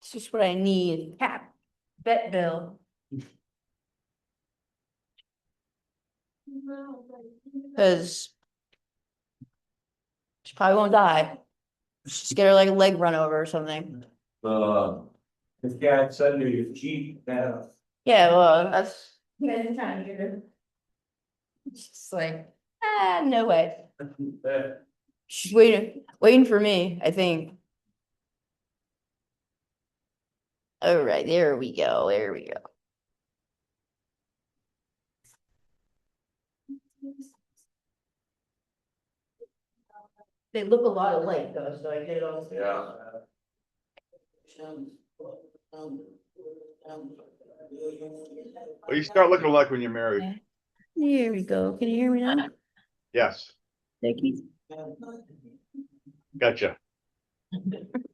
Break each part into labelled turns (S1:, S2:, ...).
S1: It's just what I need. Vet bill. Cause she probably won't die. Just get her like a leg run over or something.
S2: His dad said to you, cheap now.
S1: Yeah, well, that's. You guys are trying to get her. It's just like, no way. She's waiting for me, I think. All right, there we go. There we go. They look a lot alike though, so I get it all.
S2: Yeah.
S3: Well, you start looking alike when you're married.
S1: Here we go. Can you hear me now?
S3: Yes,
S1: Thank you.
S3: gotcha.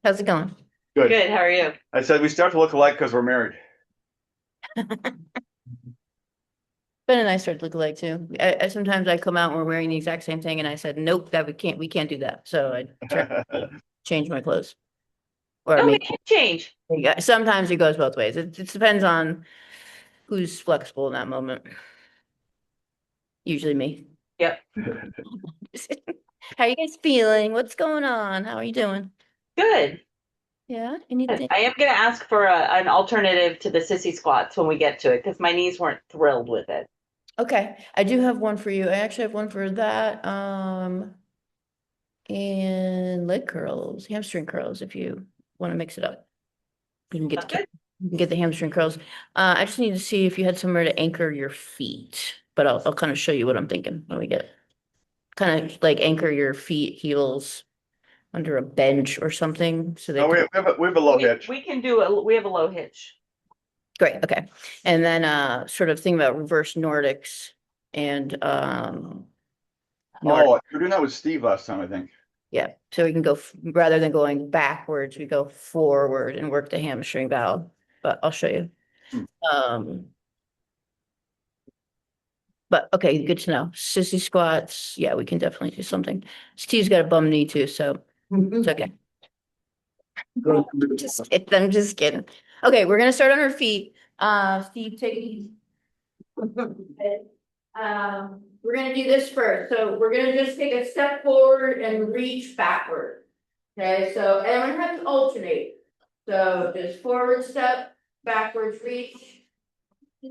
S1: How's it going?
S3: Good.
S4: Good, how are you?
S3: I said we start to look alike because we're married.
S1: Ben and I started to look alike too. I sometimes I come out and we're wearing the exact same thing and I said, nope, that we can't do that. So I change my clothes. Or
S4: No,
S1: maybe
S4: it can change.
S1: yeah, sometimes it goes both ways. It depends on who's flexible in that moment. Usually me.
S4: Yep,
S1: How are you guys feeling? What's going on? How are you doing?
S4: good.
S1: Yeah, anything?
S4: I am gonna ask for an alternative to the sissy squats when we get to it, because my knees weren't thrilled with it.
S1: Okay, I do have one for you. I actually have one for that. And leg curls, hamstring curls, if you want to mix it up. You can get
S4: Okay.
S1: you can get the hamstring curls. I just need to see if you had somewhere to anchor your feet, but I'll kind of show you what I'm thinking when we get kind of like anchor your feet, heels under a bench or something. So they
S3: No, we have a low hitch.
S4: We can we have a low hitch.
S1: great. Okay. And then sort of think about reverse Nordics and Nordic.
S3: Oh, you were doing that with Steve last time, I think.
S1: Yeah. So we can go rather than going backwards, we go forward and work the hamstring valve. But I'll show you. Um, but okay, good to know. Sissy squats. Yeah, we can definitely do something. Steve's got a bum knee too, so it's okay. I'm just kidding. Okay, we're gonna start on our feet. Steve, take it easy. We're gonna do this first. So we're gonna just take a step forward and reach backward. Okay, so and we're gonna have to alternate. So just forward step, backwards reach.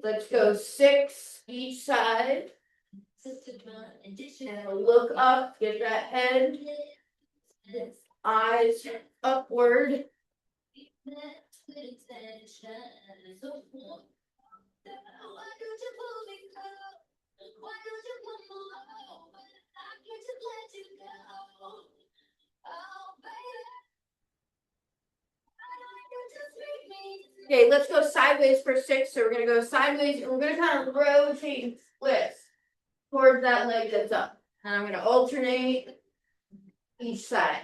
S1: Let's go 6 each side. And we'll look up, get that head, eyes upward. Okay, let's go sideways for 6. So we're gonna go sideways and we're gonna kind of rotate twist towards that leg that's up. And I'm gonna alternate each side.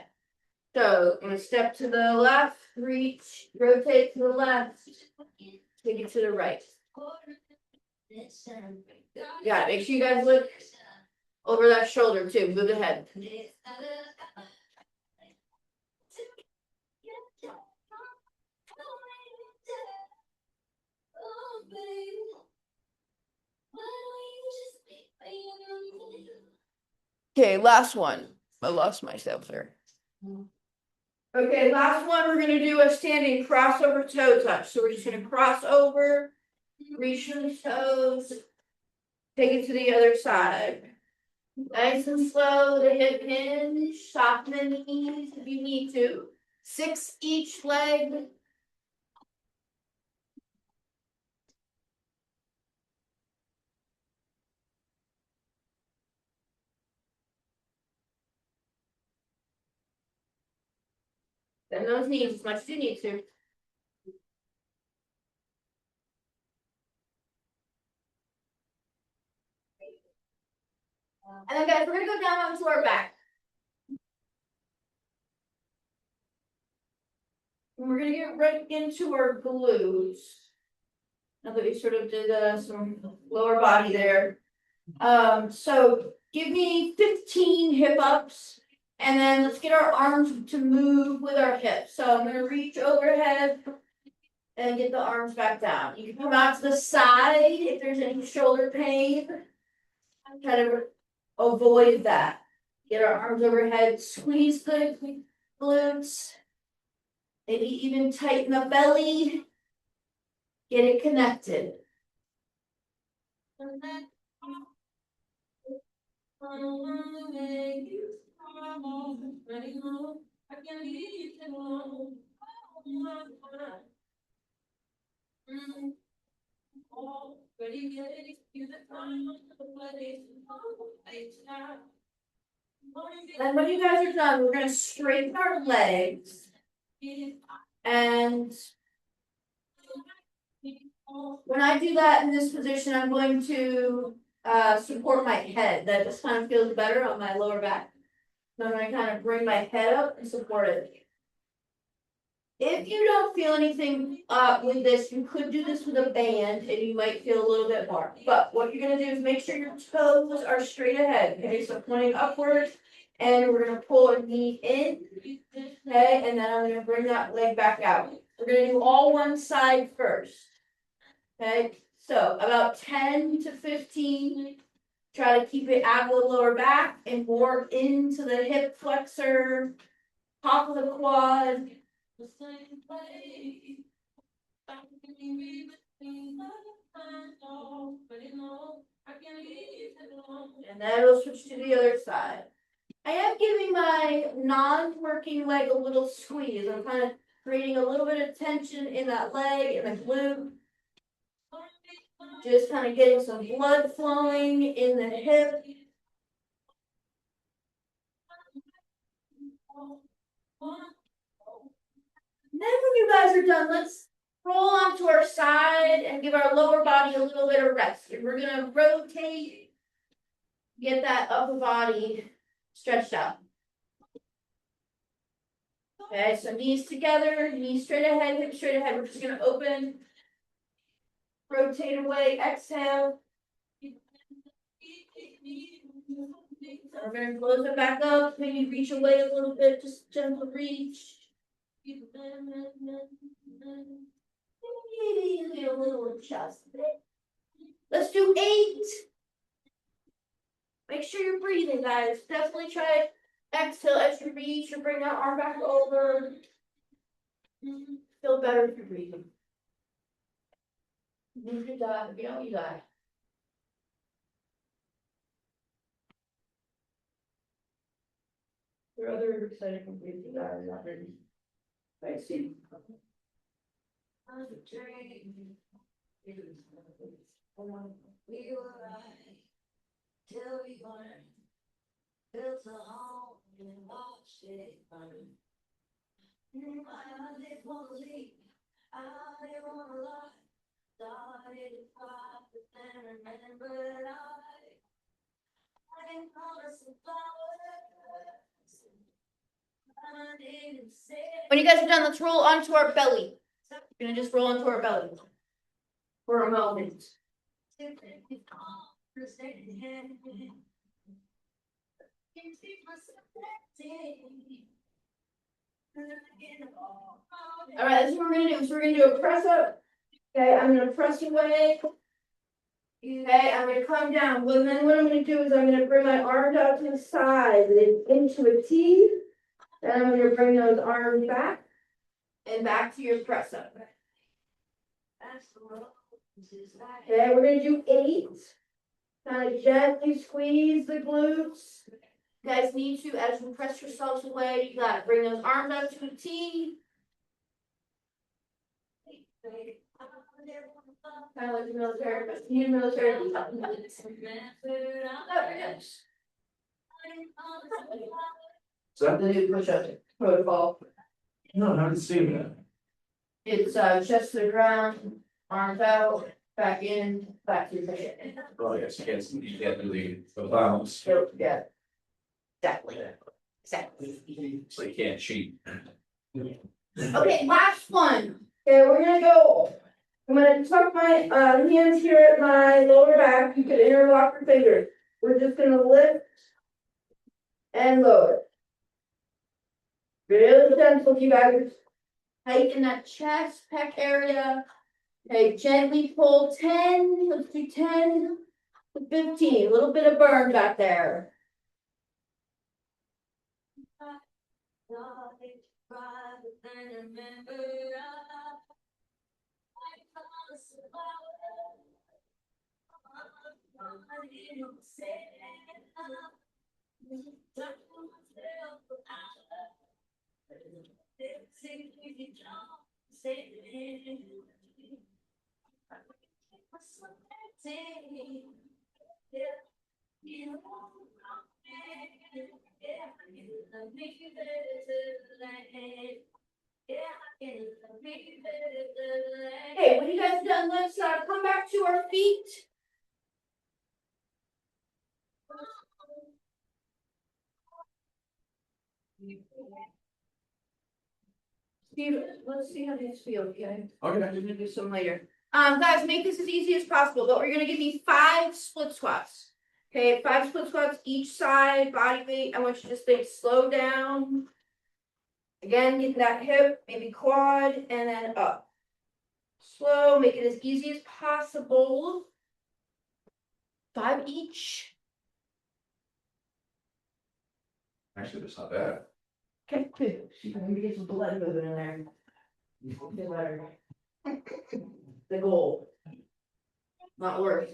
S1: So I'm gonna step to the left, reach, rotate to the left, take it to the right. Got it. Make sure you guys look over that shoulder too. Move the head. Okay, last one. I lost myself there. Okay, last one, we're gonna do a standing crossover toe touch. So we're just gonna cross over, reach the toes, take it to the other side. Nice and slow, the hip hinge, soften the knees if you need to. 6 each leg. Bend those knees as much as you need to. And then guys, we're gonna go down onto our back. And we're gonna get right into our glutes. Now that we sort of did some lower body there. So give me 15 hip ups. And then let's get our arms to move with our hips. So I'm gonna reach overhead And get the arms back down. You can come out to the side if there's any shoulder pain. Try to avoid that. Get our arms overhead, squeeze the glutes. Maybe even tighten the belly. Get it connected. Then when you guys are done, we're gonna straighten our legs. And when I do that in this position, I'm going to support my head. That just kind of feels better on my lower back. So I'm gonna kind of bring my head up and support it. If you don't feel anything with this, you could do this with a band and you might feel a little bit more. But what you're gonna do is make sure your toes are straight ahead, okay? So pointing upwards, and we're gonna pull a knee in, okay? And then I'm gonna bring that leg back out. We're gonna do all one side first. Okay, so about 10 to 15. Try to keep it out of the lower back and more into the hip flexor, top of the quad. And then we'll switch to the other side. I am giving my non-working leg a little squeeze. I'm kind of creating a little bit of tension in that leg and the glute. Just kind of getting some blood flowing in the hip. Then when you guys are done, let's roll onto our side and give our lower body a little bit of rest. And we're gonna rotate, get that upper body stretched out. Okay, so knees together, knees straight ahead, hips straight ahead. We're just gonna open, rotate away, exhale. We're gonna close it back up, maybe reach away a little bit, just gentle reach. Maybe a little adjustment. Let's do 8. Make sure you're breathing, guys. Definitely try exhale as you reach or bring that arm back over. Feel better if you're breathing. You got it. You know you got it. Your other exciting from breathing guys, not ready. I see. We were right till we weren't. Built a home and watched it burn. I didn't want to leave. I didn't want to lie. Started to cry, but then remembered I didn't promise some flowers. I didn't say. When you guys are done, let's roll onto our belly. We're gonna just roll onto our belly for a moment. All right, that's what we're gonna do. So we're gonna do a press up. Okay, I'm gonna press away. Okay, I'm gonna come down. Well, then what I'm gonna do is I'm gonna bring my arms out to the side and into a T. Then I'm gonna bring those arms back and back to your press up. Okay, we're gonna do 8. Kind of gently squeeze the glutes. You guys need to, as you press yourselves away, you gotta bring those arms out to a T. Kind of like the military, but you need military.
S2: So,
S1: The new push-up protocol.
S2: no, I haven't seen that.
S1: It's chest to the ground, arms out, back in, back to your position.
S2: Oh, yes, yes, you can't do the balance.
S1: Yeah. Exactly. Exactly.
S2: So you can't cheat.
S1: Okay, last one. Okay, we're gonna go. I'm gonna tuck my hands here at my lower back. You can interlock your fingers. We're just gonna lift and lower. Really gentle, you guys. Tighten that chest, pec area. Okay, gently pull 10, let's do 10 to 15, a little bit of burn back there. Okay, when you guys done, let's come back to our feet. Steve, let's see how these feel, okay?
S2: Okay.
S1: I'm gonna do some later. Guys, make this as easy as possible, but we're gonna give you 5 split squats. Okay, 5 split squats each side, body weight. I want you to just think slow down. Again, get that hip, maybe quad, and then up. Slow, make it as easy as possible. 5 each.
S2: Actually, that's not bad.
S1: Okay, good. Let me get some blood moving in there. Feel better. The goal. Not worse.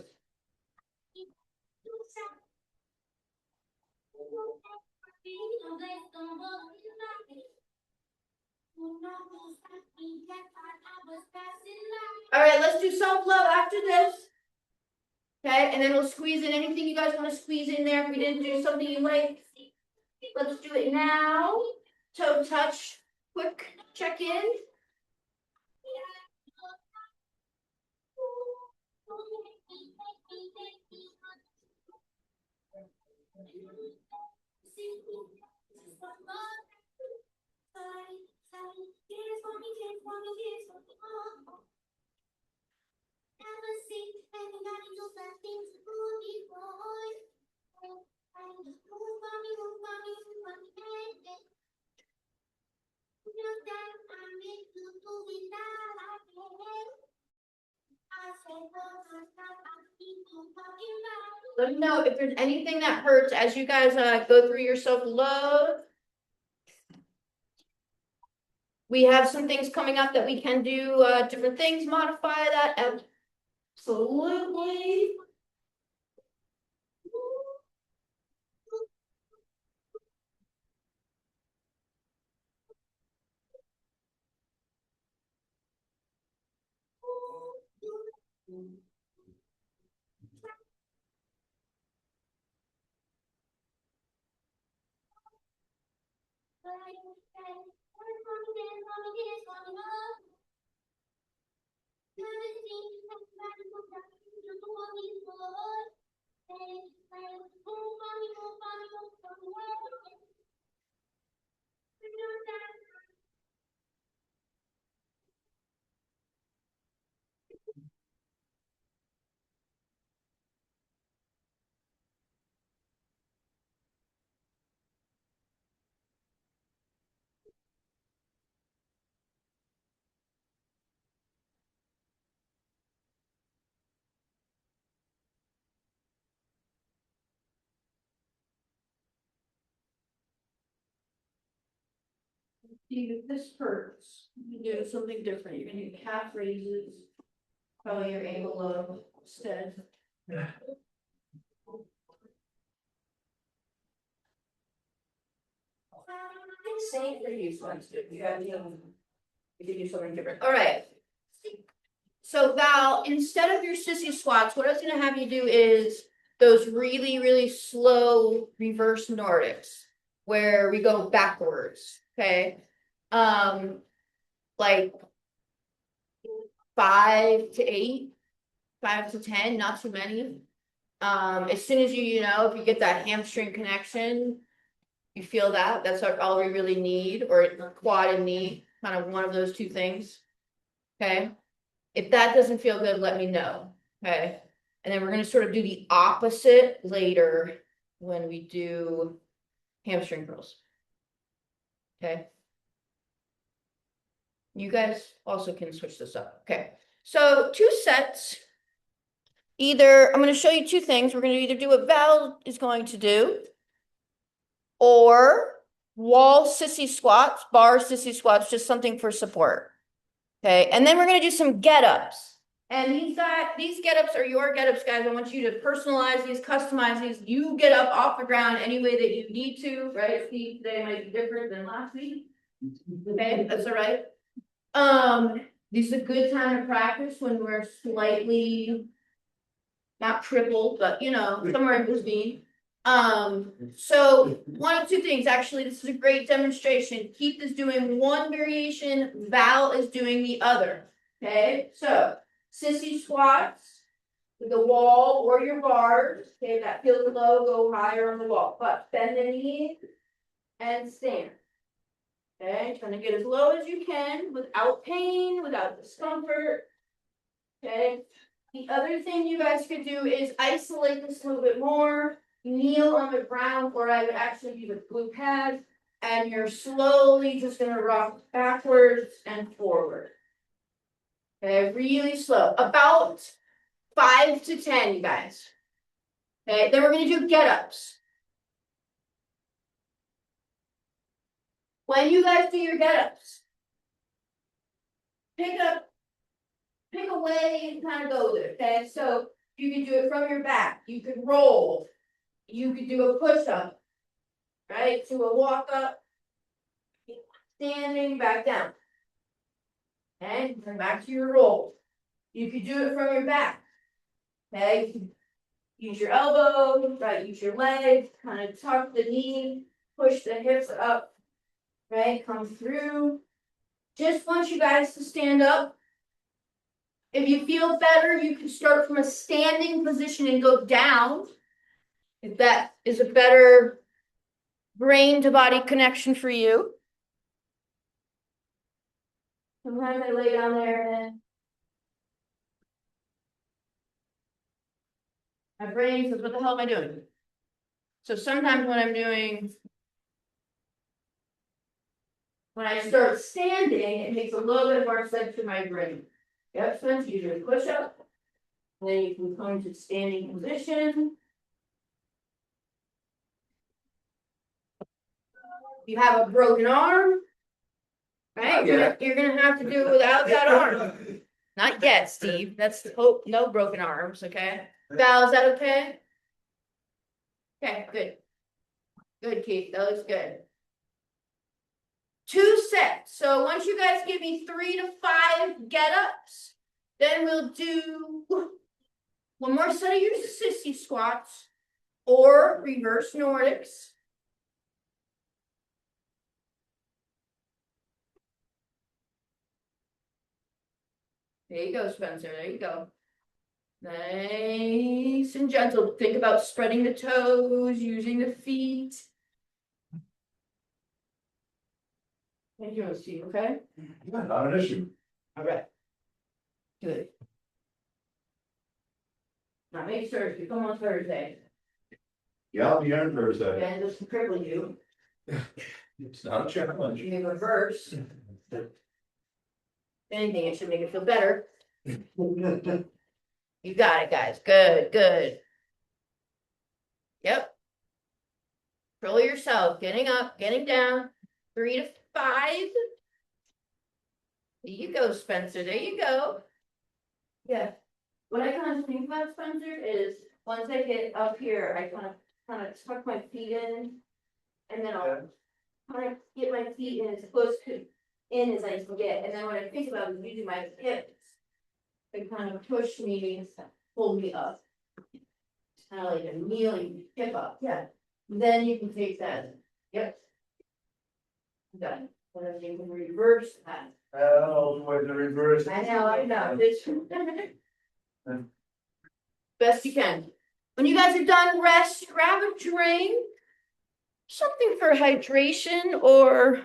S1: All right, let's do self-love after this. Okay, and then we'll squeeze in anything you guys want to squeeze in there. If we didn't do something you like, let's do it now. Toe touch, quick check-in. Let me know if there's anything that hurts as you guys go through your self-love. We have some things coming up that we can do, different things, modify that. Absolutely. If this hurts, you do something different. You're gonna do calf raises. Probably your ankle low instead. Same for you, so that's good. You gotta do something different. All right. So Val, instead of your sissy squats, what I was gonna have you do is those really, really slow reverse Nordics where we go backwards. Okay. Like 5 to 8, 5 to 10, not too many. As soon as you know, if you get that hamstring connection, you feel that, that's all we really need, or quad and knee, kind of one of those two things. Okay, if that doesn't feel good, let me know. Okay, and then we're gonna sort of do the opposite later when we do hamstring curls. Okay. You guys also can switch this up. Okay, so 2 sets. Either, I'm gonna show you 2 things. We're gonna either do what Val is going to do. Or wall sissy squats, bar sissy squats, just something for support. Okay, and then we're gonna do some get-ups. And these get-ups are your get-ups, guys. I want you to personalize these, customize these. You get up off the ground any way that you need to, right? Steve, today might be different than last week. Okay, that's all right. This is a good time to practice when we're slightly not crippled, but you know, somewhere in between. So 1 of 2 things, actually, this is a great demonstration. Keith is doing 1 variation, Val is doing the other. Okay, so sissy squats with the wall or your bars. Okay, that feels low, go higher on the wall, but bend the knee and stand. Okay, trying to get as low as you can without pain, without discomfort. Okay, the other thing you guys could do is isolate this a little bit more. Kneel on the ground, or I would actually use a glue pad, and you're slowly just gonna rock backwards and forward. Okay, really slow, about 5 to 10, you guys. Okay, then we're gonna do get-ups. When you guys do your get-ups, pick a way and kind of go there, okay? So you can do it from your back, you could roll, you could do a push-up, right? To a walk-up, standing back down. Okay, come back to your roll. You could do it from your back. Okay, you can use your elbow, right? Use your leg, kind of tuck the knee, push the hips up, right? Come through. Just want you guys to stand up. If you feel better, you can start from a standing position and go down. If that is a better brain to body connection for you. Sometimes I lay down there and my brain says, what the hell am I doing? So sometimes when I start standing, it makes a little bit more sense to my brain. Yep, so you do a push up. Then you can come to standing position. You have a broken arm, right? You're gonna have to do it without that arm. Not yet, Steve. That's hope, no broken arms, okay? Val, is that okay? Okay, good. Good, Keith, that looks good. 2 sets. So once you guys give me 3 to 5 get-ups, then we'll do 1 more set of your sissy squats or reverse Nordics. There you go, Spencer. There you go. Nice and gentle. Think about spreading the toes, using the feet. Thank you, Steve, okay?
S2: Yeah, not an issue.
S1: All right. Good. Now make sure if you come on Thursday,
S2: Yeah, I'll be here on Thursday.
S1: Ben doesn't cripple you,
S2: It's not a challenge.
S1: you can reverse. If anything, it should make it feel better. You got it, guys. Good, good. Yep. Control yourself, getting up, getting down, 3 to 5. There you go, Spencer. There you go. Yeah. What I kind of think about, Spencer, is once I get up here, I kind of tuck my feet in, and then I'll kind of get my feet in as close to in as I can get. And then what I think about is using my hips to kind of push me, pull me up. It's kind of like a kneeling hip up. Yeah. Then you can take that. Yep. Done. And then you can reverse that.
S2: Oh, the way to reverse.
S1: I know. It's best you can. When you guys are done, rest, grab a drink. Something for hydration, or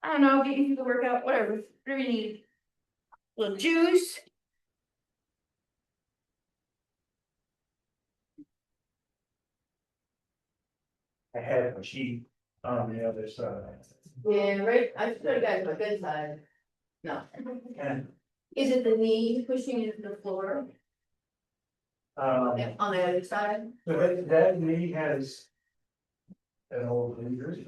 S1: I don't know, get you through the workout, whatever you need. A little juice.
S2: I had a sheet on the other side.
S1: Yeah, right, I should have got my good side. No.
S2: And,
S1: Is it the knee pushing into the floor
S2: um,
S1: on the other side?
S2: so that knee has an old injury.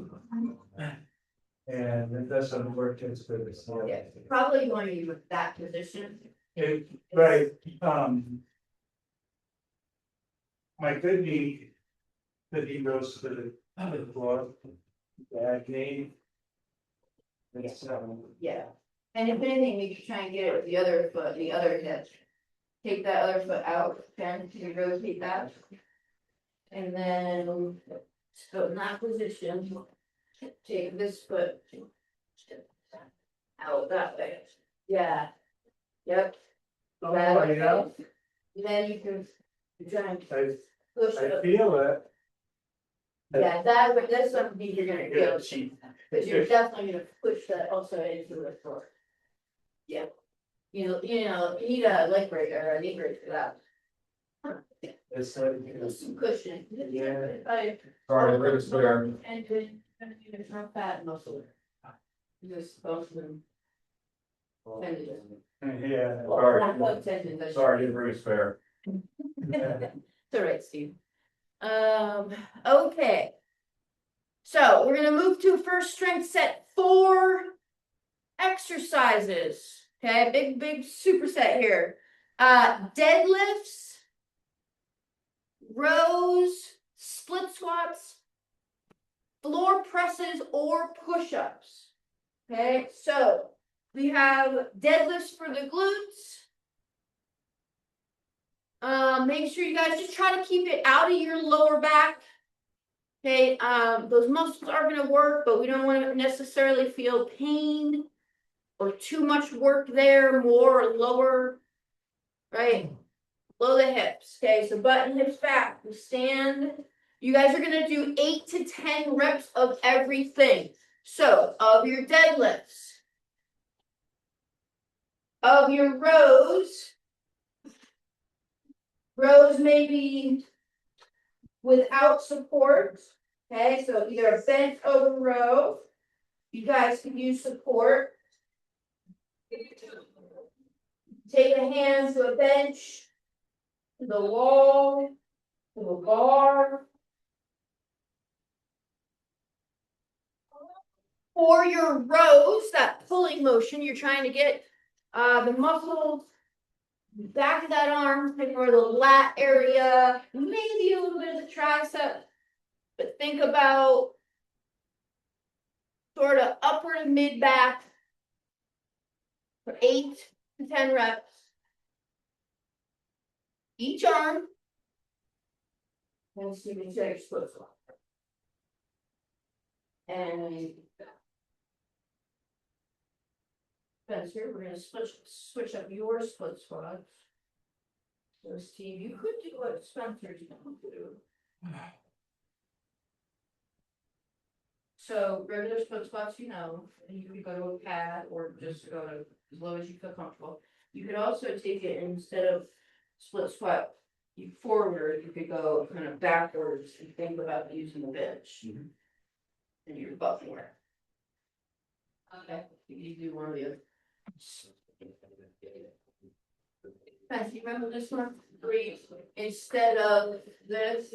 S2: And it doesn't work as good as. the other.
S1: Yeah, probably going to be with that position.
S2: Right, my good knee, the knee goes to the floor, bad knee. It's,
S1: Yeah, and if anything, maybe try and get it with the other foot, the other hip. Take that other foot out, and you rotate that. And then, so in that position, take this foot. Out that way, yeah. Yep.
S2: oh, yeah,
S1: Then you can try and
S2: I,
S1: push
S2: I
S1: it.
S2: feel it.
S1: Yeah, that's something you're gonna
S2: Yeah,
S1: feel, but you're definitely gonna push that also into the floor. Yeah. You need a leg break or a knee break for that.
S2: It's like,
S1: Some cushion.
S2: Yeah.
S1: I-
S2: Sorry, Bruce, there.
S1: And then, it's not fat muscle. Just both of them. Tendons.
S2: Yeah,
S1: Not both tendons, I should
S2: sorry, Bruce, fair.
S1: It's all right, Steve. Okay. So we're gonna move to first strength set 4 exercises. Okay, big superset here. Deadlifts, rows, split squats, floor presses, or push-ups. Okay, so we have deadlifts for the glutes. Make sure you guys just try to keep it out of your lower back. Okay, those muscles are gonna work, but we don't want to necessarily feel pain or too much work there, more or lower, right? Below the hips. Okay, so butt and hips back. We stand. You guys are gonna do 8 to 10 reps of everything. So of your deadlifts, of your rows. Rows may be without support. Okay, so either a bent over row. You guys can use support. Take a hand to a bench, to the wall, to a bar. For your rows, that pulling motion, you're trying to get the muscles back of that arm, or the lat area, maybe a little bit of the tricep. But think about sort of upper to mid back for 8 to 10 reps. Each arm. And see the check split squat. And Spencer, we're gonna switch up your split squats. So Steve, you could do what Spencer's gonna do. So regular split squats, and you could go to a pad or just go to as low as you feel comfortable. You could also take it instead of split squat, you forward, you could go kind of backwards and think about using the bench. And your butt more. Okay, you do one of the other. Guys, you remember this one? Instead of this.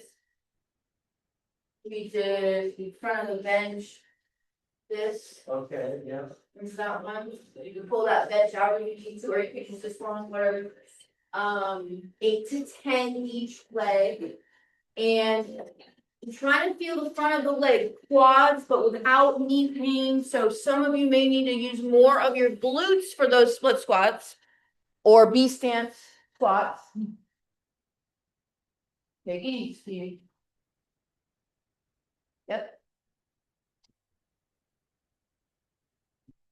S1: We did in front of the bench. This,
S2: Okay, yeah.
S1: there's that one, you can pull that bench out when you need to, or you can use this one, whatever. 8 to 10 each leg. And trying to feel the front of the leg, quads, but without knee pain. So some of you may need to use more of your glutes for those split squats or B stance squats. Take it easy. Yep.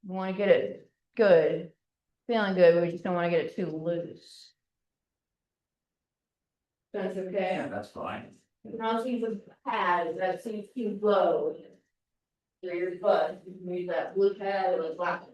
S1: You want to get it good, feeling good, but we just don't want to get it too loose. That's okay.
S2: Yeah, that's fine.
S1: You can also use a pad if that seems too low. For your butt, you can use that blue pad or the black one.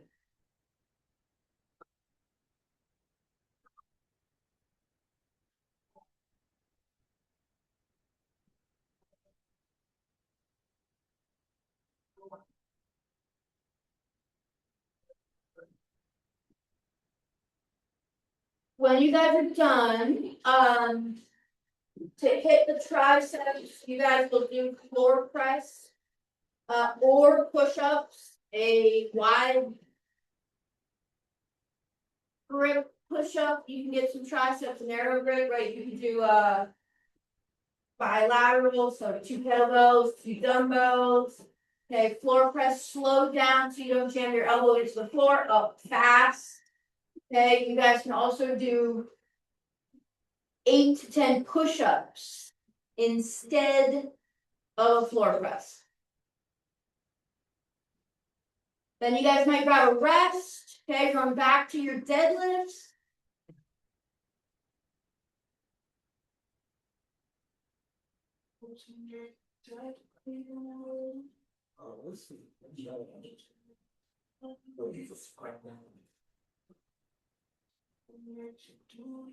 S1: When you guys are done, to hit the triceps, you guys will do floor press. Or push-ups, a wide grip push-up, you can get some triceps, narrow grip, right, you can do, bilateral, so 2 kettlebells, 2 dumbbells. Okay, floor press, slow down so you don't jam your elbow into the floor, up fast. Okay, you guys can also do 8 to 10 push-ups instead of floor press. Then you guys might grab a rest, okay, going back to your deadlifts.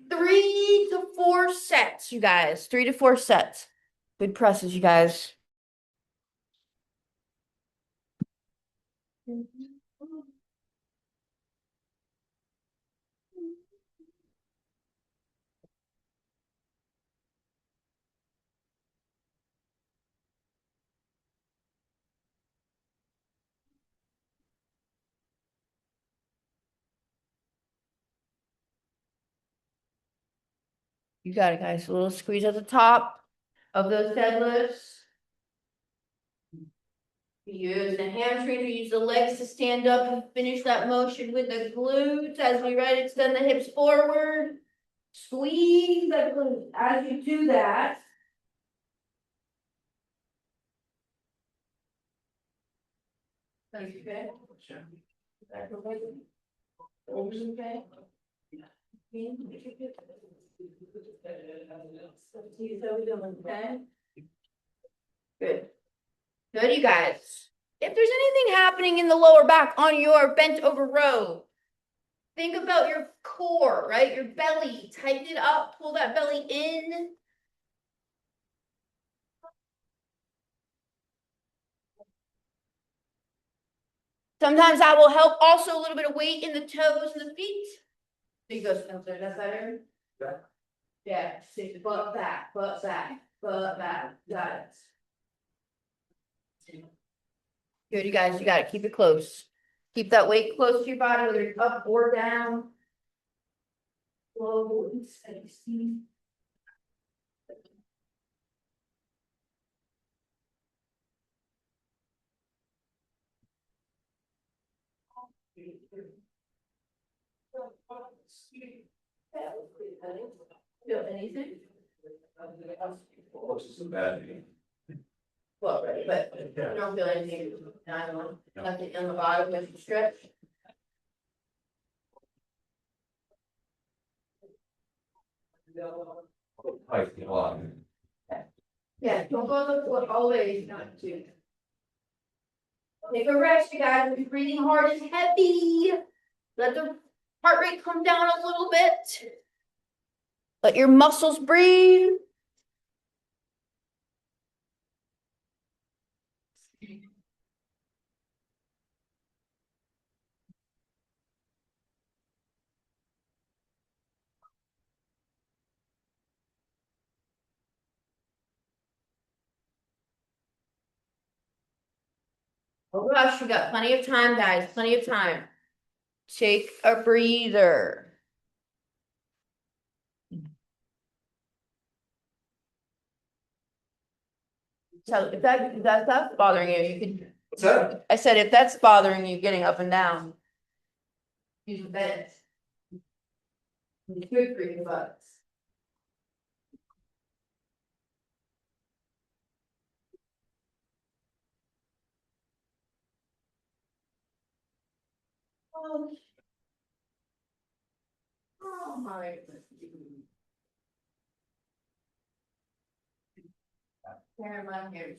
S1: Three to four sets, you guys. 3 to 4 sets. Good presses, you guys. You got it, guys. A little squeeze at the top of those deadlifts. Use the hamstrings, we use the legs to stand up and finish that motion with the glutes as we right extend the hips forward. Squeeze that glute as you do that. Okay. Back away. Okay. Okay. Good. Good, you guys. If there's anything happening in the lower back on your bent over row, think about your core, right? Your belly. Tighten it up, pull that belly in. Sometimes that will help. Also, a little bit of weight in the toes and the feet. There you go, Spencer. That's better. Yeah, sit butt back, butt back, butt back. Got it. Good, you guys. You got it. Keep it close. Keep that weight close to your body, whether it's up or down. Slow and steady. Feel anything? Well, right, but you don't feel anything, I don't know, nothing in the bottom as you stretch. Yeah, don't go all the way, not to. Take a rest, you guys, if you're breathing hard and heavy. Let the heart rate come down a little bit. Let your muscles breathe. Oh gosh, we got plenty of time, guys, plenty of time. Take a breather. So if that's bothering you, you can.
S2: What's that?
S1: I said, if that's bothering you, getting up and down. Use the bed. It's good for your butts. Oh. Oh my. Where am I here?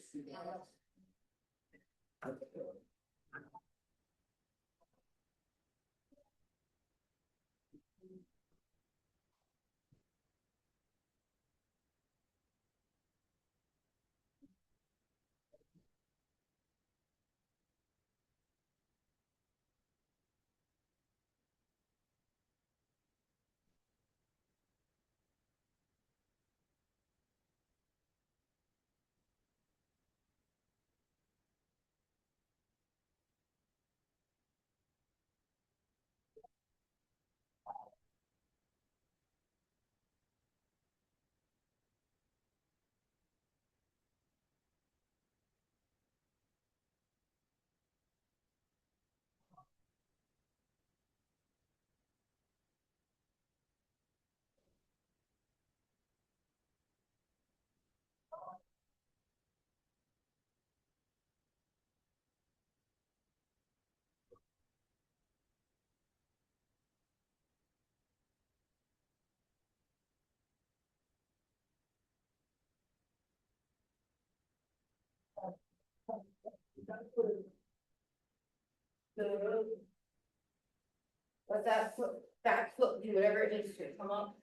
S1: Let that foot, back foot, do whatever it needs to come up.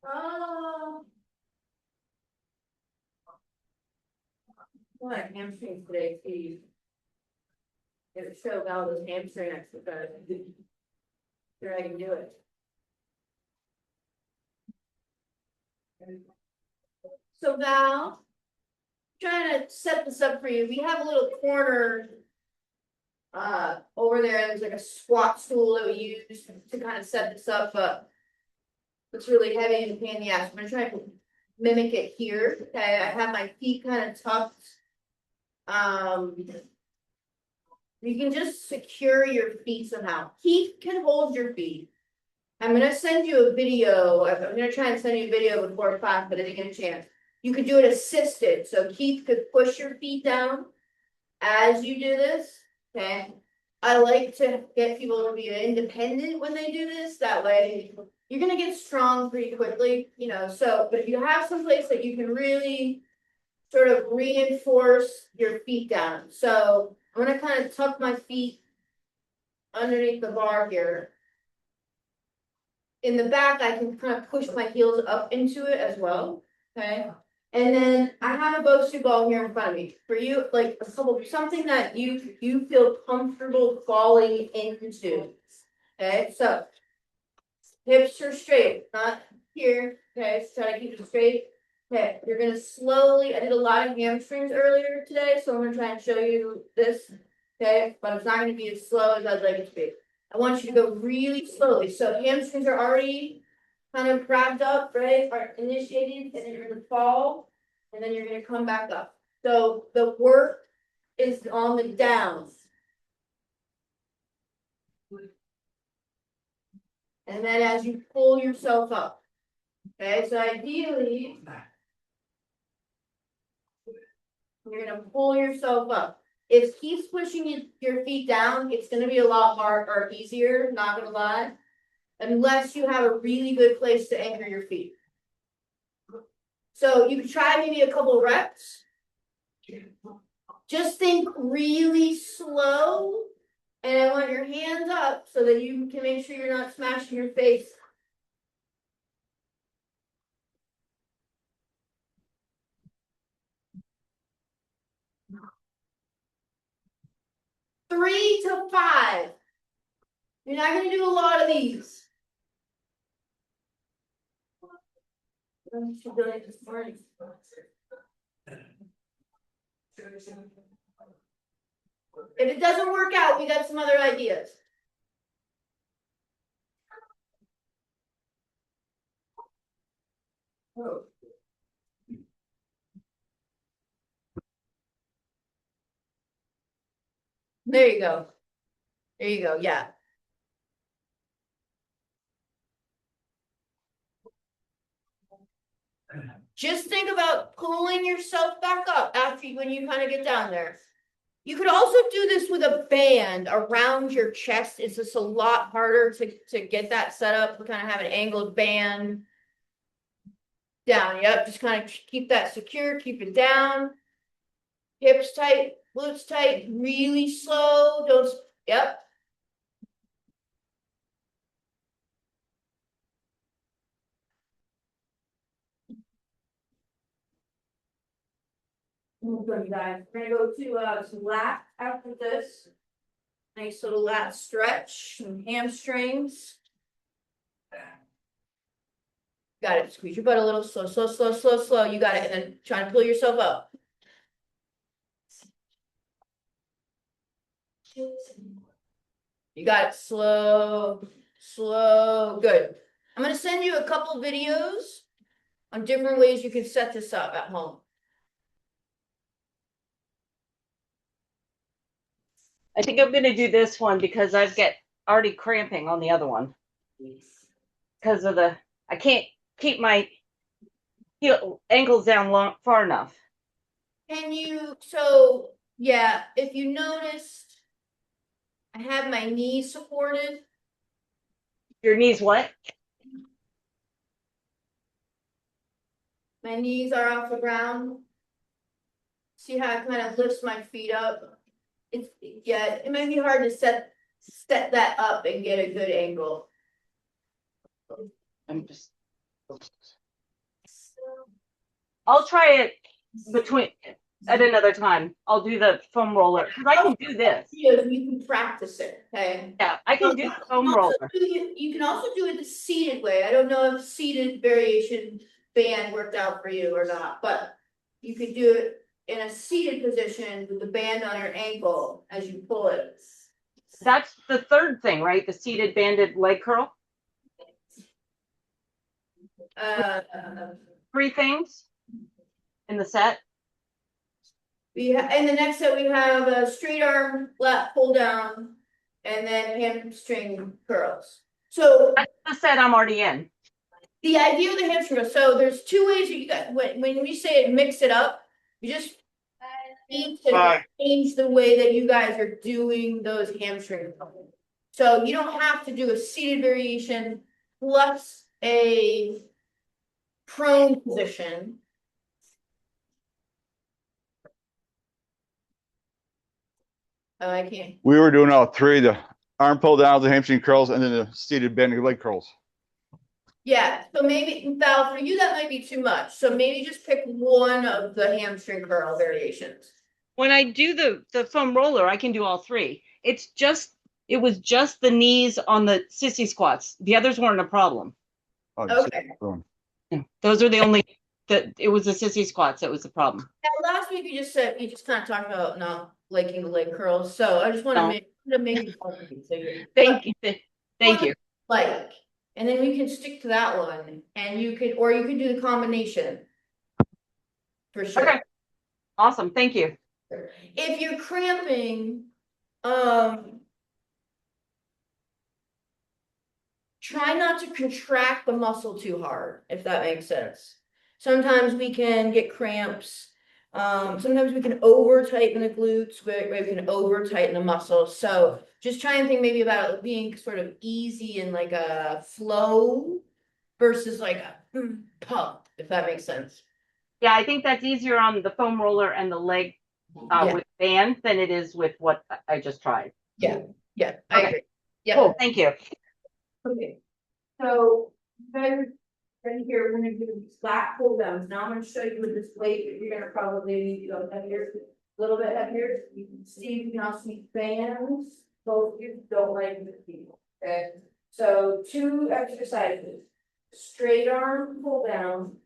S1: Oh. What hamstrings today, Steve? It show all those hamstring exercises. Sure, I can do it. So Val, trying to set this up for you. We have a little corner over there. There's like a squat stool that we use to kind of set this up, but it's really heavy and a pain in the ass. I'm gonna try to mimic it here. Okay, I have my feet kind of tucked. You can just secure your feet somehow. Keith can hold your feet. I'm gonna send you a video. I'm gonna try and send you a video before class, but I didn't get a chance. You could do it assisted, so Keith could push your feet down as you do this. Okay. I like to get people to be independent when they do this. That way, you're gonna get strong pretty quickly, you know. So, but if you have some place that you can really sort of reinforce your feet down. So I'm gonna kind of tuck my feet underneath the bar here. In the back, I can kind of push my heels up into it as well. Okay. And then I have a Bosu ball here in front of me. For you, like a couple, something that you feel comfortable falling into. Okay, so hips are straight, not here. Okay, so try to keep it straight. Okay, you're gonna slowly. I did a lot of hamstrings earlier today, so I'm gonna try and show you this. Okay, but it's not gonna be as slow as I'd like it to be. I want you to go really slowly. So hamstrings are already kind of wrapped up, right? Are initiated, and then you're gonna fall, and then you're gonna come back up. So the work is on the downs. And then as you pull yourself up. Okay, so ideally, you're gonna pull yourself up. If he's pushing your feet down, it's gonna be a lot harder or easier, not gonna lie. Unless you have a really good place to anchor your feet. So you can try maybe a couple reps. Just think really slow. And I want your hands up so that you can make sure you're not smashing your face. Three to five. You're not going to do a lot of these. If it doesn't work out, we got some other ideas. Oh. There you go. There you go. Yeah. Just think about pulling yourself back up after when you kind of get down there. You could also do this with a band around your chest. It's just a lot harder to get that set up. We kind of have an angled band down. Yep, just kind of keep that secure, keep it down. Hips tight, glutes tight, really slow. Don't, yep. Good guys. We're gonna go to some lat after this. Nice little lat stretch, some hamstrings. Got it. Squeeze your butt a little. Slow, slow, slow, slow, slow. You got it. And then try to pull yourself up. You got it. Slow, slow. Good. I'm gonna send you a couple videos on different ways you can set this up at home.
S4: I think I'm gonna do this one because I've got already cramping on the other one. Because of I can't keep my ankles down long, far enough.
S1: Can you, so, yeah, if you noticed, I have my knees supported.
S4: Your knees what?
S1: My knees are off the ground. See how it kind of lifts my feet up? It's, yeah, it might be hard to set that up and get a good angle.
S4: I'm just. I'll try it between at another time. I'll do the foam roller because I can do this.
S1: You can practice it, okay?
S4: Yeah, I can do the foam roller.
S1: You can also do it the seated way. I don't know if seated variation band worked out for you or not, but you could do it in a seated position with the band on your ankle as you pull it.
S4: That's the third thing, right? The seated banded leg curl. Three things in the set.
S1: In the next set, we have a straight arm lat pull down and then hamstring curls. So
S4: That's the set I'm already in.
S1: the idea of the hamstring curl, so there's two ways that you got, when we say it, mix it up, you just need to change the way that you guys are doing those hamstring curls. So you don't have to do a seated variation plus a prone position. Oh, I can't.
S3: We were doing all three, the arm pull downs, the hamstring curls, and then the seated bending leg curls.
S1: Yeah, so maybe, Val, for you, that might be too much. So maybe just pick one of the hamstring curl variations.
S4: When I do the foam roller, I can do all three. It was just the knees on the sissy squats. The others weren't a problem.
S3: Oh,
S1: Okay.
S4: Those are the only that it was the sissy squats that was the problem.
S1: Now, last week you just said, you just kind of talked about not liking the leg curls, so I just want to make it fun for you. So
S4: Thank you. Thank you.
S1: like, and then we can stick to that one, and you could do the combination. For sure.
S4: Okay. Awesome. Thank you.
S1: If you're cramping, try not to contract the muscle too hard, if that makes sense. Sometimes we can get cramps. Sometimes we can over tighten the glutes, where we can over tighten the muscles. So just try and think maybe about it being sort of easy and like a flow versus like a pump, if that makes sense.
S4: Yeah, I think that's easier on the foam roller and the leg with band than it is with what I just tried.
S1: Yeah, I agree. Yeah.
S4: Cool. Thank you.
S1: Okay, so then right here, we're gonna do these flat pull downs. Now I'm gonna show you with this weight, but you're gonna probably need to go heavier, a little bit heavier. You can see, you can also see bands, both you don't like the people, okay? So 2 exercises, straight arm pull down.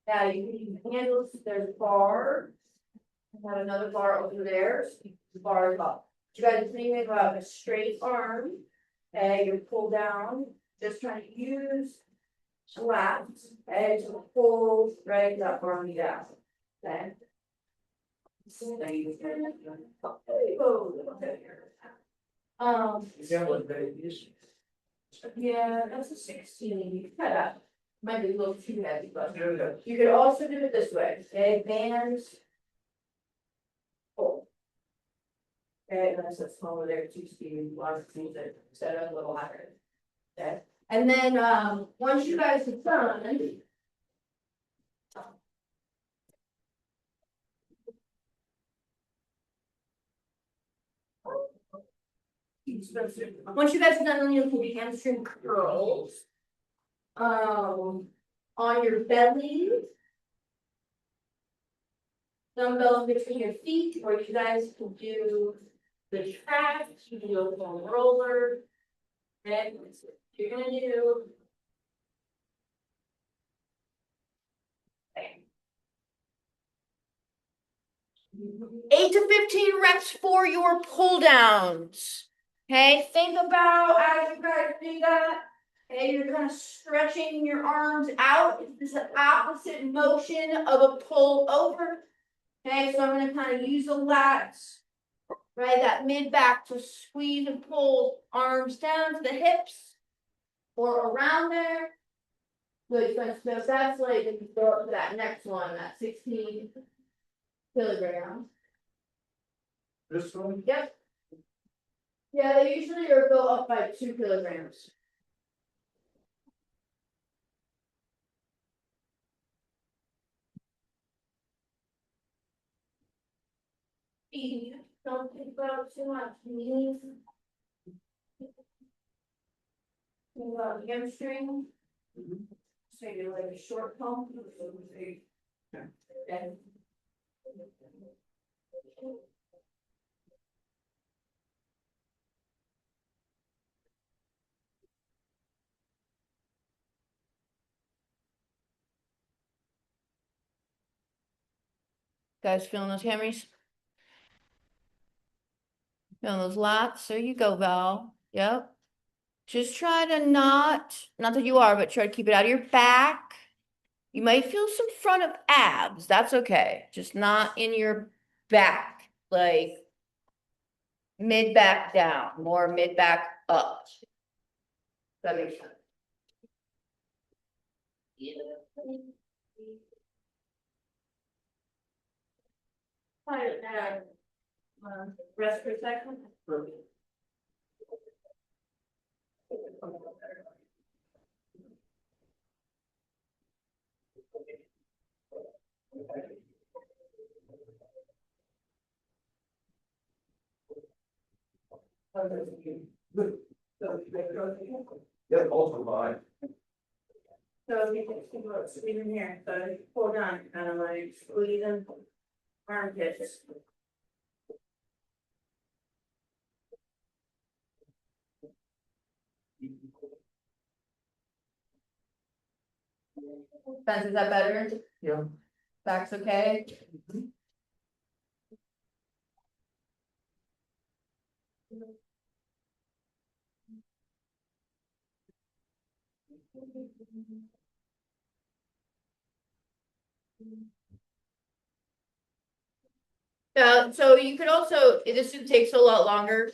S1: Now you can use handles, there's a bar. I have another bar over there, so the bar is up. You guys think about a straight arm, okay, you pull down, just trying to use lats, and to pull right up arm down, okay? Yeah, that's a 16, you cut out, might be a little too heavy, but you could also do it this way, okay, bands. Pull. Okay, and that's a smaller there, 2 speed, larger speed, instead of a little higher. Okay, and then, once you guys have done. Once you guys have done, you'll do hamstring curls. On your belly. Dumbbells between your feet, or you guys can do the track, you can do a foam roller. Okay, you're gonna do. 8 to 15 reps for your pull downs. Okay, think about as you guys do that. Okay, you're kind of stretching your arms out. It's the opposite motion of a pull over. Okay, so I'm going to kind of use the lats, right, that mid back to squeeze and pull arms down to the hips. or around there. Good, so that's like, if you go up to that next one, that 16 kilograms.
S2: This one?
S1: Yep. Yeah, they usually are built up by 2 kilograms. Don't think about too much, knees. Think about hamstring. So you're like a short pump. Okay. Guys feeling those hammies? Feeling those lats? There you go, Val. Yep. Just try to not that you are, but try to keep it out of your back. You might feel some front of abs. That's okay. Just not in your back, like mid back down, more mid back up. That makes sense. Rest for a second.
S2: Yeah, also mine.
S1: So you can see what's even here, so hold on, kind of like squeezing armpits. Spence, is that better?
S2: Yeah.
S1: Back's okay? So you could also, this takes a lot longer,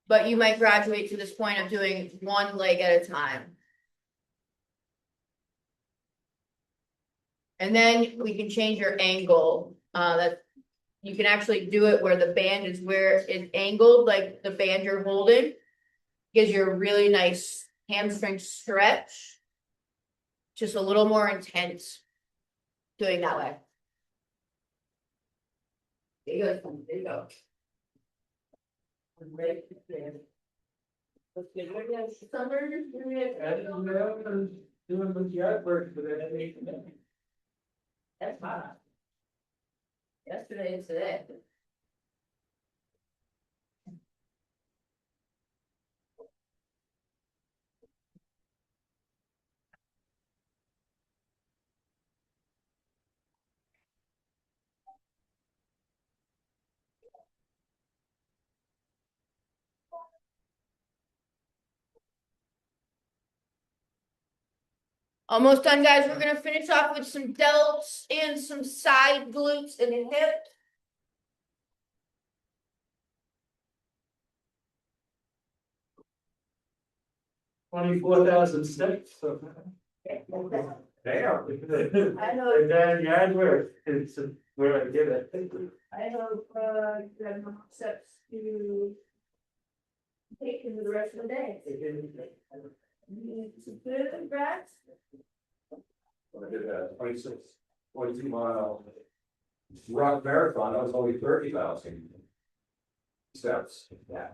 S1: but you might graduate to this point of doing one leg at a time. And then we can change your angle, that you can actually do it where the band is where it's angled, like the band you're holding. Gives you a really nice hamstring stretch. Just a little more intense doing that way. There you go, there you go. Summer,
S2: Doing the yard work for that.
S1: that's hot. Yesterday and today. Almost done, guys. We're gonna finish off with some delts and some side glutes and hips.
S2: $24,000 steps. Damn.
S1: I know.
S2: And then yard work, it's where I did it.
S1: I hope, you have enough steps to take into the rest of the day. Some good breaths.
S2: I did that 22 mile rock marathon, that was only 30,000 steps. Yeah.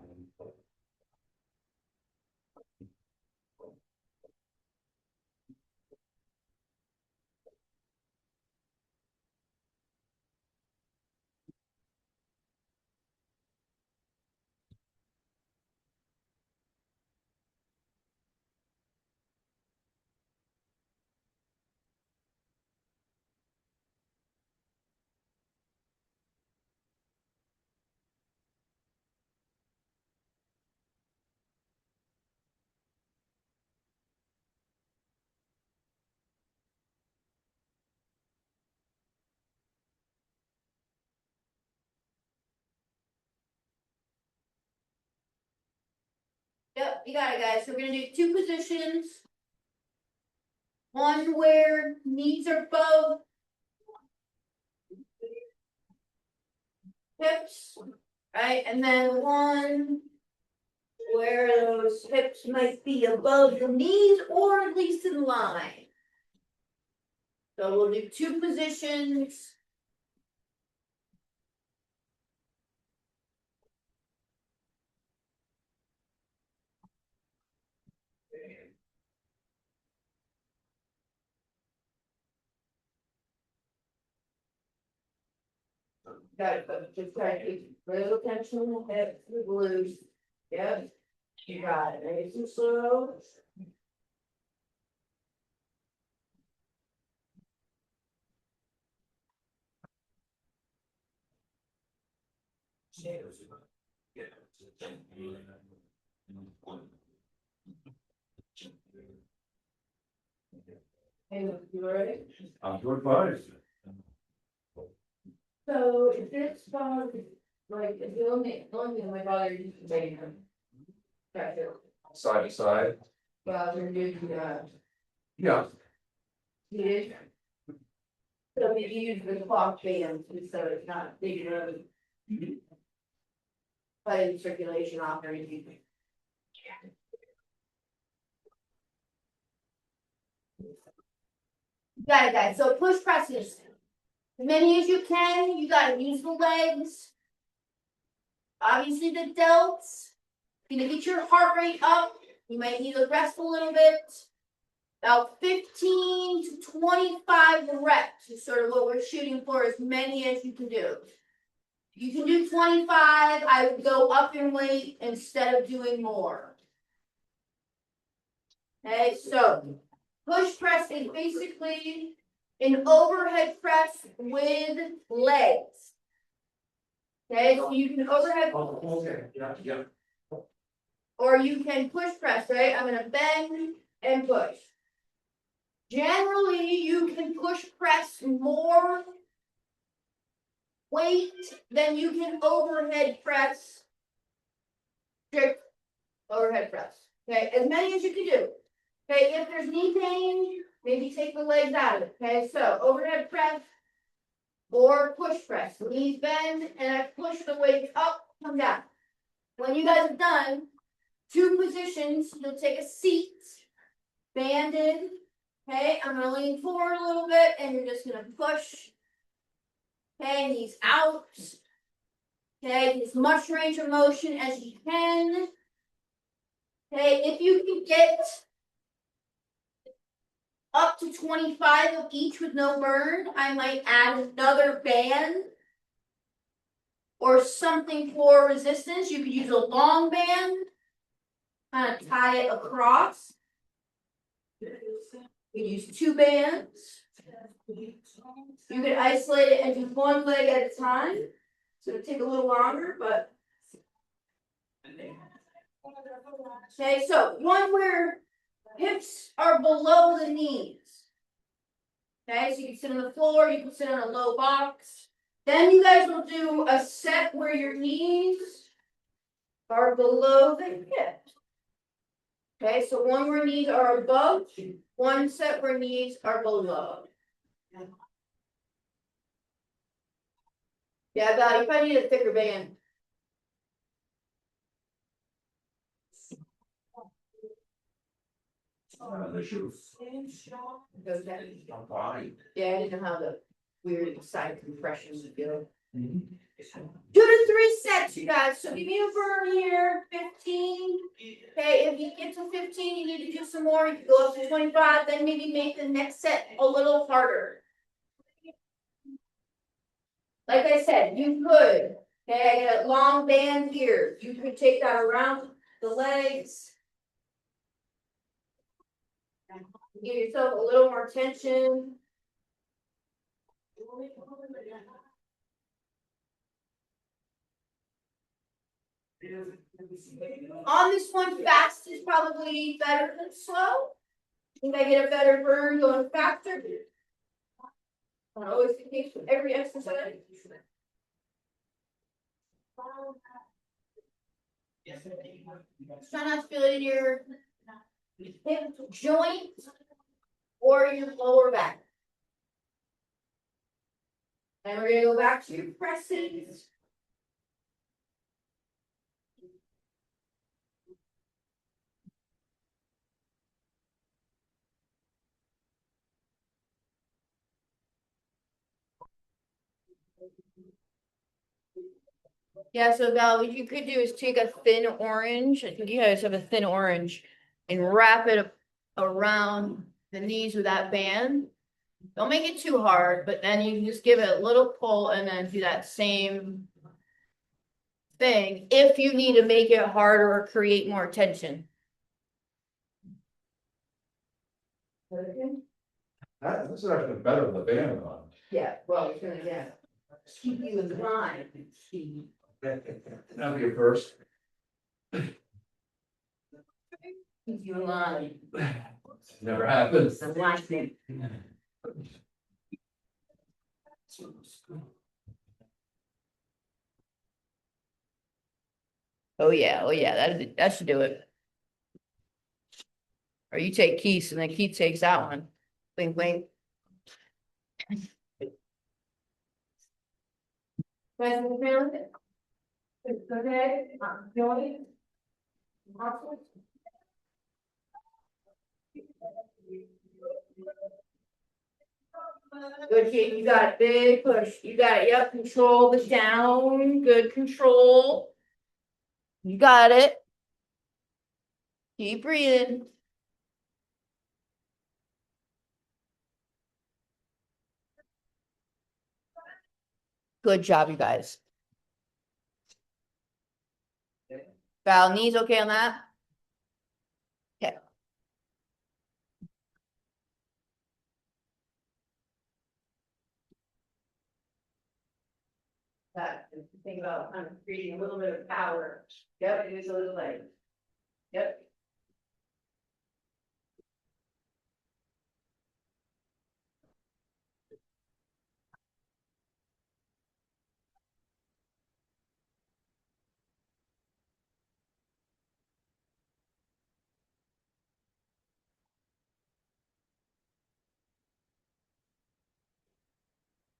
S1: you got it, guys. So we're gonna do 2 positions. One where knees are both hips, right? And then one where those hips might be above the knees or at least in line. So we'll do 2 positions. Got it, but just try to keep real attention on the hips, the glutes. Yep. You got it, nice and slow. Hey, you already?
S2: I'm doing fine.
S1: So if this dog, like, if the only thing my father used to say him. Gotcha.
S2: Side to side.
S1: Well, we're doing,
S2: Yeah.
S1: he did. So we use the clock band, so it's not big enough. Fighting circulation off or anything. Got it, guys, so push presses. As many as you can, you gotta use the legs. Obviously the delts. Gonna get your heart rate up, you might need to rest a little bit. About 15 to 25 reps is sort of what we're shooting for, as many as you can do. You can do 25, I would go up in weight instead of doing more. Okay, so push press is basically an overhead press with legs. Okay, so you can overhead
S2: Okay, yeah.
S1: or you can push press, right? I'm gonna bend and push. Generally, you can push press more weight than you can overhead press. Strict overhead press. Okay, as many as you can do. Okay, if there's knee pain, maybe take the legs out of it. Okay, so overhead press or push press. Knees bend and I push the weight up, come down. When you guys are done, 2 positions, you'll take a seat, banded. Okay, I'm gonna lean forward a little bit and you're just gonna push. Okay, knees out. Okay, as much range of motion as you can. Okay, if you can get up to 25 of each with no burn, I might add another band or something for resistance. You could use a long band, kind of tie it across. You could use 2 bands. You could isolate it and do 1 leg at a time. So it'll take a little longer, but. Okay, so one where hips are below the knees. Okay, so you can sit on the floor, you can sit on a low box. Then you guys will do a set where your knees are below the hips. Okay, so one where knees are above, one set where knees are below. Yeah, God, you probably need a thicker band.
S2: The shoes.
S1: Goes down.
S2: I'm fine.
S1: Yeah, I didn't know how the weird side compressions would go.
S2: Mhm.
S1: 2 to 3 sets, you guys. So give me a burn here, 15. Okay, if you get to 15, you need to do some more. You can go up to 25, then maybe make the next set a little harder. Like I said, you could. Okay, I get a long band here. You could take that around the legs. Give yourself a little more tension. On this one, fast is probably better than slow. Think I get a better burn going faster. Not always the case with every exercise. Try not to feel it in your hip joint or your lower back. And we're gonna go back to presses. Yeah, so Val, what you could do is take a thin orange, I think you guys have a thin orange, and wrap it around the knees with that band. Don't make it too hard, but then you can just give it a little pull and then do that same thing if you need to make it harder or create more tension.
S2: This is actually better than the band on.
S1: Yeah, well, it's gonna, keep you in line.
S2: That'll be a first.
S1: Keep you in line.
S2: Never happens.
S1: The last thing. Oh yeah, that should do it. Or you take Keith and then Keith takes that one. Wink, wink. Guys, you feel it? It's okay, Joey? Good, Keith, you got it, big push, you got it, yep, control the down, good control. You got it. Keep breathing. Good job, you guys. Val, knees okay on that? Okay. That, think about kind of creating a little bit of power. Yep, use a little leg. Yep.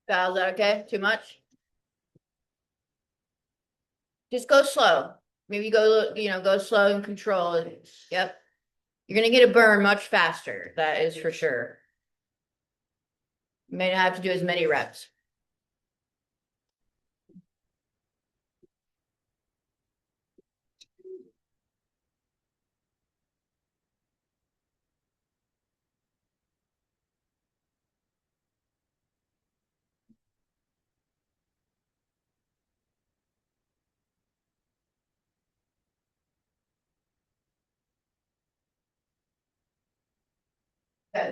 S1: Val, is that okay? Too much? Just go slow. Maybe go, go slow and control it. Yep. You're gonna get a burn much faster. That is for sure. You may not have to do as many reps.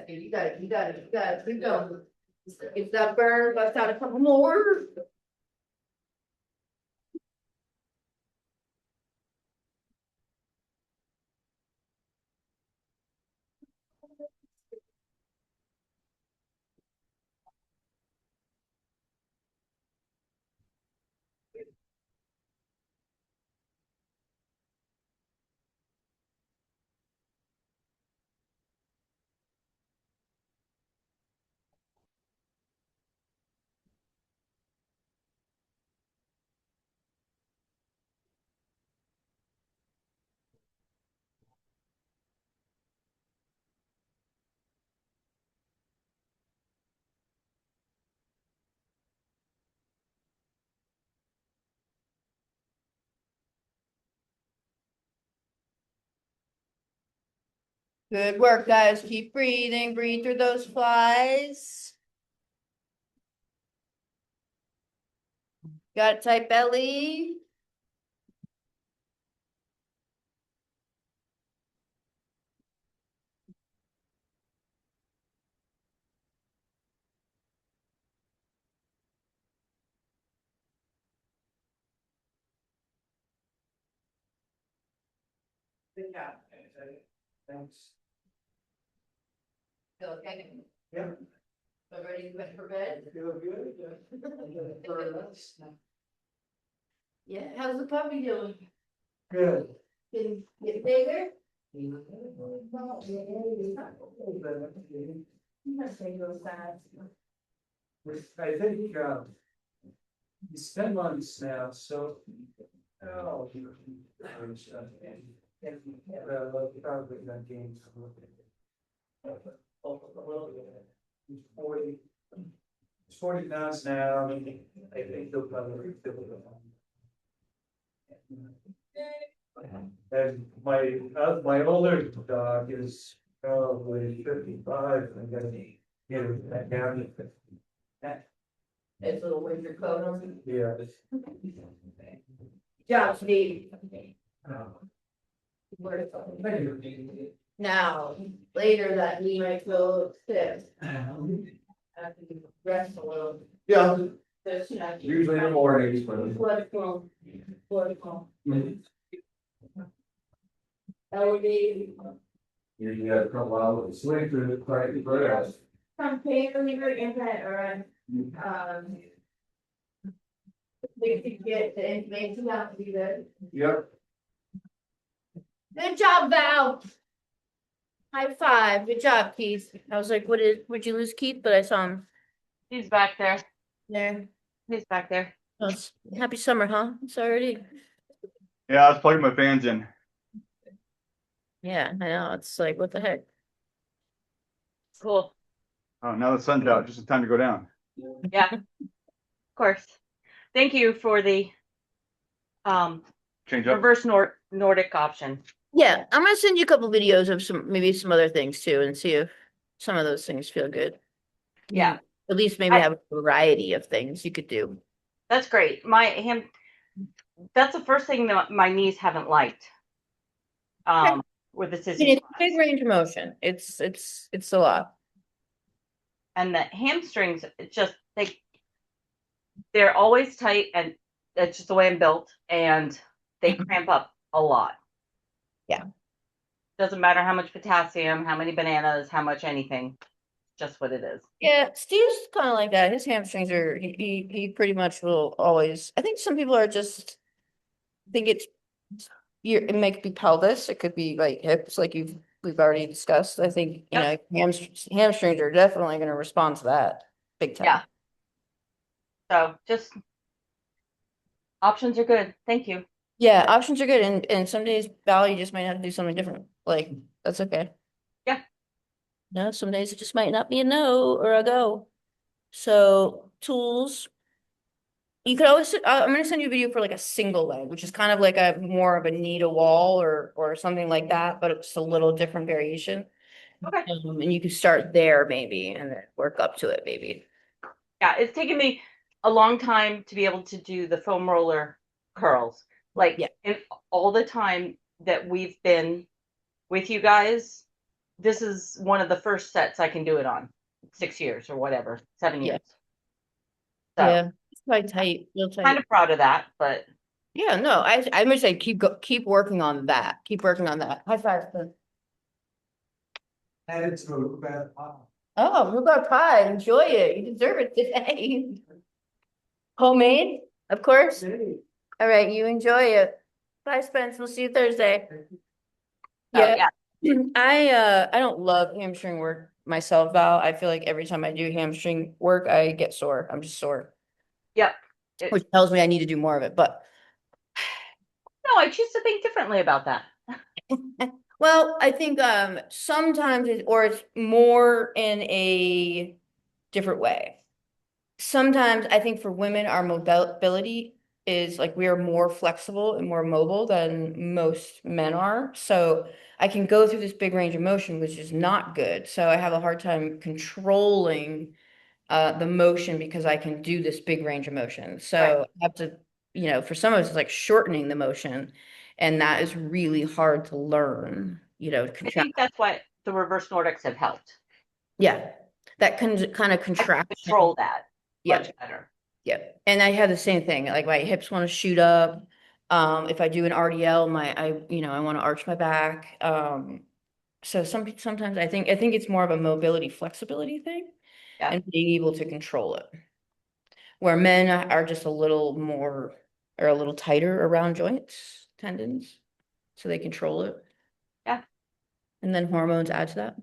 S1: You got it, keep going. If that burn, bust out a couple more. Good work, guys. Keep breathing. Breathe through those flies. Got a tight belly. Good job.
S2: Thanks.
S1: Feel okay?
S2: Yep.
S1: So ready to go for bed?
S2: Feel good?
S1: Yeah, how's the puppy doing?
S2: Good.
S1: Get bigger.
S2: I think, it's 10 months now, so. Oh. Probably not games. It's 40. It's 40 pounds now, I think they'll probably. And my older dog is probably 55, I'm gonna get her back down to 50.
S1: It's a little winter coat on.
S2: Yeah.
S1: Job, Steve.
S2: Oh.
S1: Now, later that he might feel sick. After you rest a little.
S2: Yeah,
S1: This, you know,
S2: usually in the mornings, but.
S1: Political. Elevated.
S2: Usually got a couple hours sleep through the quiet grass.
S1: Some paper leader impact or we could get the information out to you there.
S2: Yep.
S1: Good job, Val. High five. Good job, Keith. I was like, would you lose Keith? But I saw him
S4: He's back there.
S1: there.
S4: He's back there.
S1: Oh, happy summer, huh? It's already.
S3: Yeah, I was plugging my fans in.
S1: Yeah, I know. It's like, what the heck?
S4: Cool.
S3: Oh, now the sun's out, just in time to go down.
S4: Yeah. Of course. Thank you for the
S3: Change up.
S4: reverse Nordic option.
S1: Yeah, I'm gonna send you a couple videos of maybe some other things too, and see if some of those things feel good.
S4: Yeah.
S1: At least maybe
S4: I-
S1: have a variety of things you could do.
S4: That's great. That's the first thing that my knees haven't liked. With the
S1: I mean,
S4: sissy
S1: it's a big range of motion. It's a lot.
S4: and the hamstrings, it's just they're always tight, and that's just the way I'm built, and they cramp up a lot.
S1: Yeah.
S4: Doesn't matter how much potassium, how many bananas, how much anything, just what it is.
S1: Yeah, Steve's kind of like that. His hamstrings are he pretty much will always. I think some people are just think it may be pelvis. It could be like hips, like we've already discussed. I think you know hamstrings are definitely going to respond to that big time.
S4: Yeah. So just options are good. Thank you.
S1: Yeah, options are good, and some days, Val, you just might have to do something different. Like that's okay.
S4: Yeah.
S1: No, some days it just might not be a no or a go. So tools. You could always. I'm going to send you a video for like a single leg, which is kind of like a more of a knee to wall or something like that, but it's a little different variation.
S4: Okay.
S1: And you could start there maybe, and then work up to it maybe.
S4: Yeah, it's taken me a long time to be able to do the foam roller curls. Like
S1: Yeah.
S4: in all the time that we've been with you guys, this is one of the first sets I can do it on. 6 years or whatever, 7
S1: Yeah.
S4: years. So
S1: Yeah, it's quite tight, real tight.
S4: kind of proud of that, but
S1: Yeah, no, I'm gonna say keep working on that. Keep working on that. High five. Then.
S2: Added to a bad pop.
S1: Oh, rhubarb pie. Enjoy it. You deserve it today. Homemade, of course. All right, you enjoy it. Bye, Spence. We'll see you Thursday. Yeah. I don't love hamstring work myself, Val. I feel like every time I do hamstring work, I get sore. I'm just sore.
S4: Yep.
S1: Which tells me I need to do more of it. But
S4: No, I choose to think differently about that.
S1: well, I think sometimes it's more in a different way. Sometimes I think for women, our mobility is like we are more flexible and more mobile than most men are. So I can go through this big range of motion, which is not good. So I have a hard time controlling the motion because I can do this big range of motion. So
S4: Right.
S1: I have to, for some of us, it's like shortening the motion. And that is really hard to learn, to
S4: I
S1: contract.
S4: think that's what the reverse Nordics have helped.
S1: Yeah, that kind of
S4: I can
S1: contraction.
S4: control that
S1: Yeah.
S4: much better.
S1: Yeah, and I have the same thing. Like my hips want to shoot up. If I do an RDL, I want to arch my back. So sometimes I think it's more of a mobility flexibility thing,
S4: Yeah.
S1: and being able to control it. Where men are just a little tighter around joints, tendons. so they control it.
S4: Yeah.
S1: And then hormones add to that,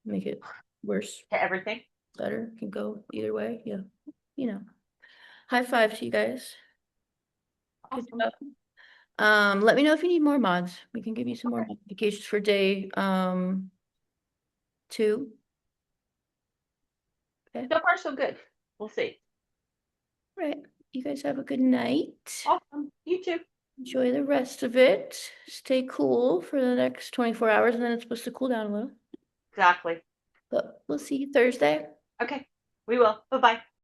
S1: make it worse,
S4: To everything.
S1: better, can go either way, yeah, you know. High five to you guys. Good
S4: Awesome.
S1: job. Let me know if you need more mods. We can give you some more
S4: Okay.
S1: modifications for day, 2.
S4: So far, so good. We'll see.
S1: Right, you guys have a good night.
S4: Awesome. You too.
S1: Enjoy the rest of it. Stay cool for the next 24 hours and then it's supposed to cool down a little.
S4: Exactly.
S1: But we'll see you Thursday.
S4: Okay. We will. Bye-bye.